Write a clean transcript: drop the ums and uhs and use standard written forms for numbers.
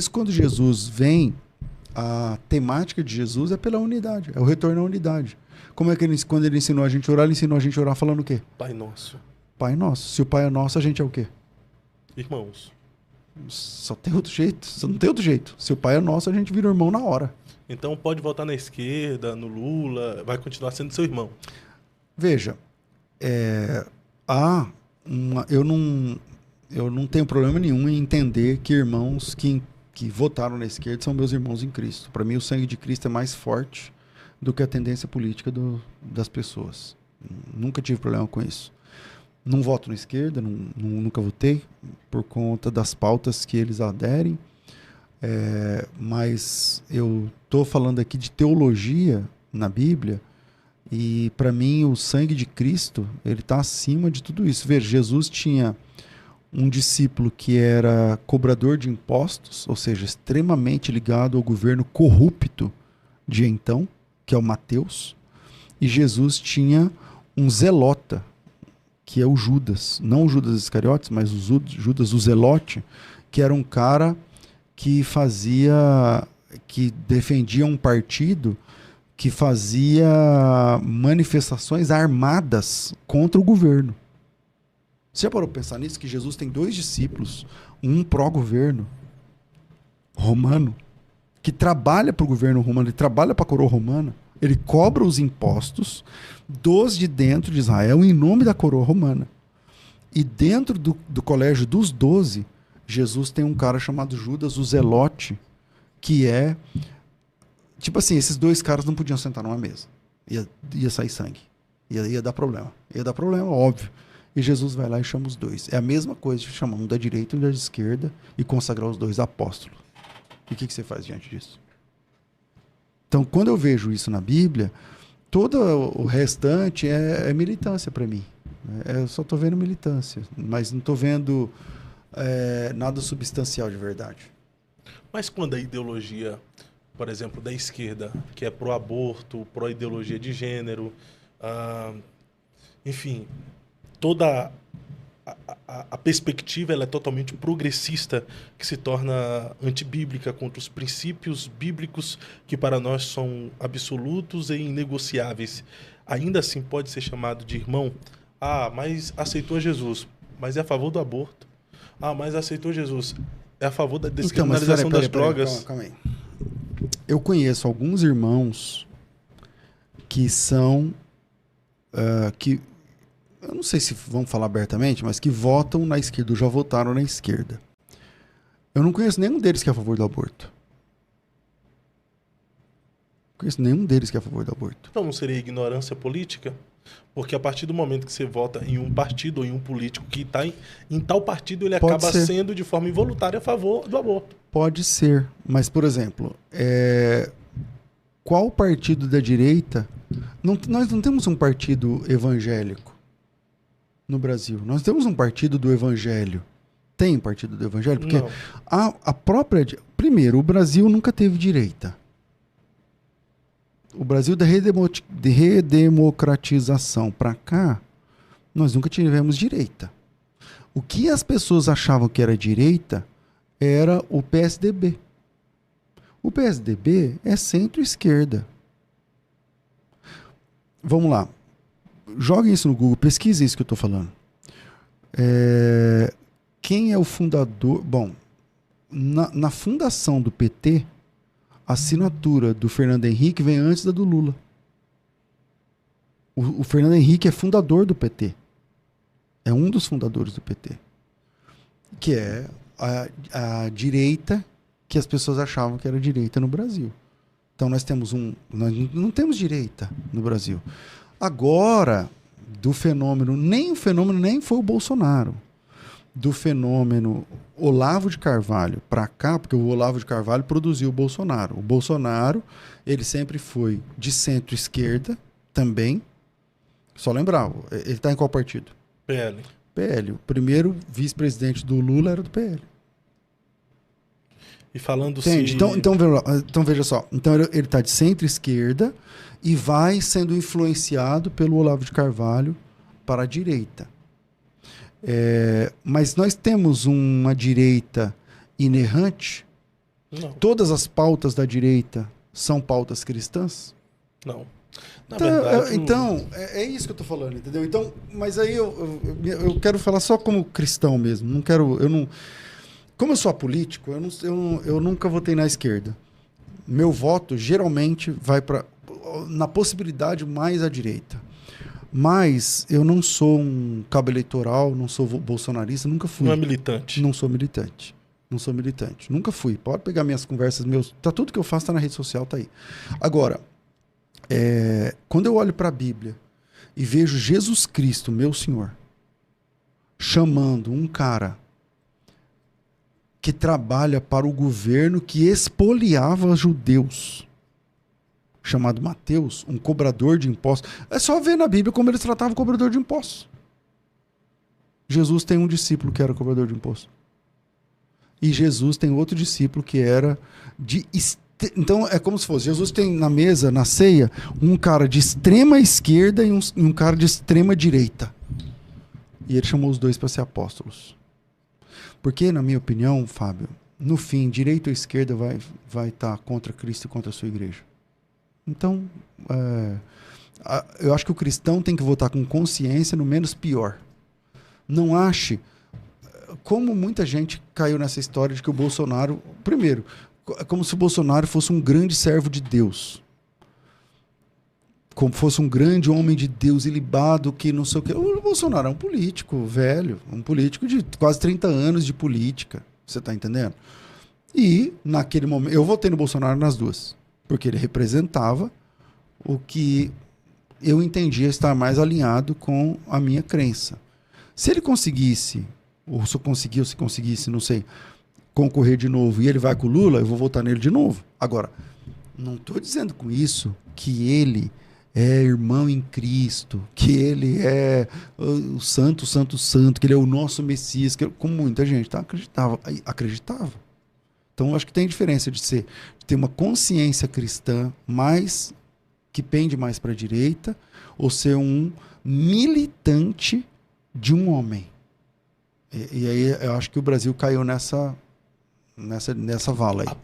isso, quando Jesus vem, a temática de Jesus é pela unidade, é o retorno à unidade. Como é que quando ele ensinou a gente a orar, ele ensinou a gente a orar falando o quê? Pai Nosso. Pai Nosso. Se o Pai é nosso, a gente é o quê? Irmãos. Só tem outro jeito. Só não tem outro jeito. Se o Pai é nosso, a gente vira irmão na hora. Então pode votar na esquerda, no Lula, vai continuar sendo seu irmão. Veja, eu não tenho problema nenhum em entender que irmãos que votaram na esquerda são meus irmãos em Cristo. Para mim, o sangue de Cristo é mais forte do que a tendência política das pessoas. Nunca tive problema com isso. Não voto na esquerda, nunca votei, por conta das pautas que eles aderem. Mas eu estou falando aqui de teologia na Bíblia, e para mim o sangue de Cristo ele está acima de tudo isso. Veja, Jesus tinha um discípulo que era cobrador de impostos, ou seja, extremamente ligado ao governo corrupto de então, que é o Mateus, e Jesus tinha um zelota, que é o Judas, não o Judas Iscariotes, mas o Judas, o zelote, que era um cara que defendia um partido que fazia manifestações armadas contra o governo. Você já parou para pensar nisso? Que Jesus tem 2 discípulos, um pró-governo romano, que trabalha para o governo romano, ele trabalha para a coroa romana, ele cobra os impostos dos de dentro de Israel em nome da coroa romana. E dentro do colégio dos 12, Jesus tem um cara chamado Judas, o Zelote, que é... Tipo assim, esses 2 caras não podiam sentar numa mesa. Ia sair sangue. Ia dar problema. Ia dar problema, óbvio. E Jesus vai lá e chama os 2. É a mesma coisa de chamar um da direita e um da esquerda e consagrar os 2 apóstolos. E o que você faz diante disso? Então, quando eu vejo isso na Bíblia, todo o restante é militância para mim. Eu só estou vendo militância, mas não estou vendo nada substancial de verdade. Mas quando a ideologia, por exemplo, da esquerda, que é pró-aborto, pró-ideologia de gênero, enfim, toda a perspectiva ela é totalmente progressista, que se torna antibíblica contra os princípios bíblicos que para nós são absolutos e inegociáveis. Ainda assim pode ser chamado de irmão? Mas aceitou Jesus, mas é a favor do aborto. Mas aceitou Jesus, é a favor da descriminalização das drogas. Calma aí. Eu conheço alguns irmãos que são... eu não sei se vão falar abertamente, mas que votam na esquerda, ou já votaram na esquerda. Eu não conheço nenhum deles que é a favor do aborto. Não conheço nenhum deles que é a favor do aborto. Então não seria ignorância política? Porque a partir do momento que você vota em um partido ou em um político que está em tal partido, ele acaba sendo de forma involuntária a favor do aborto. Pode ser, mas, por exemplo, qual partido da direita... nós não temos um partido evangélico no Brasil. Nós temos um partido do evangelho. Tem partido do evangelho? Porque a própria... Primeiro, o Brasil nunca teve direita. O Brasil da redemocratização para cá, nós nunca tivemos direita. O que as pessoas achavam que era direita era o PSDB. O PSDB é centro-esquerda. Vamos lá. Joguem isso no Google, pesquisem isso que eu estou falando. Quem é o fundador? Bom, na fundação do PT, a assinatura do Fernando Henrique vem antes da do Lula. O Fernando Henrique é fundador do PT. É um dos fundadores do PT. Que é a direita que as pessoas achavam que era direita no Brasil. Então nós não temos direita no Brasil. Agora, o fenômeno nem foi o Bolsonaro. Do fenômeno Olavo de Carvalho para cá, porque o Olavo de Carvalho produziu o Bolsonaro. O Bolsonaro, ele sempre foi de centro-esquerda também. Só lembrar, ele está em qual partido? PL. PL. O primeiro vice-presidente do Lula era do PL. E falando Entende? Então veja só. Então ele está de centro-esquerda e vai sendo influenciado pelo Olavo de Carvalho para a direita. Mas nós temos uma direita inerrante, Não, Todas as pautas da direita são pautas cristãs? não. Na Então, verdade, é isso que eu tô falando, entendeu? Então, mas aí eu quero falar só como cristão mesmo. Não quero, eu não, como eu sou apolítico, eu nunca votei na esquerda. Meu voto geralmente vai para, na possibilidade, mais à direita. Mas eu não sou um cabo eleitoral, não sou bolsonarista, nunca fui. não é militante. Não sou militante. Não sou militante. Nunca fui. Pode pegar minhas conversas, meus. Tá, tudo que eu faço tá na rede social, tá aí. Agora, quando eu olho para a Bíblia e vejo Jesus Cristo, meu Senhor, chamando um cara que trabalha para o governo que expoliava judeus, chamado Mateus, um cobrador de impostos. É só ver na Bíblia como eles tratavam o cobrador de impostos. Jesus tem um discípulo que era cobrador de impostos. E Jesus tem outro discípulo que era de... Então é como se fosse, Jesus tem na mesa, na ceia, um cara de extrema esquerda e um cara de extrema direita. E ele chamou os dois para ser apóstolos. Porque, na minha opinião, Fábio, no fim, direita ou esquerda vai estar contra Cristo e contra a sua igreja. Então, eu acho que o cristão tem que votar com consciência no menos pior. Não ache... Como muita gente caiu nessa história de que o Bolsonaro... Primeiro, é como se o Bolsonaro fosse um grande servo de Deus. Como fosse um grande homem de Deus ilibado que não sei o quê. O Bolsonaro é um político velho, um político de quase 30 anos de política. Você está entendendo? E, naquele momento... Eu votei no Bolsonaro nas duas. Porque ele representava o que eu entendia estar mais alinhado com a minha crença. Se ele conseguisse... ou se conseguisse, não sei, concorrer de novo e ele vai com o Lula, eu vou votar nele de novo. Agora, não estou dizendo com isso que ele é irmão em Cristo, que ele é o santo, que ele é o nosso Messias, como muita gente acreditava. Então, eu acho que tem diferença de ter uma consciência cristã mais, que pende mais para a direita, ou ser um militante de um homem. E aí eu acho que o Brasil caiu nessa vala aí.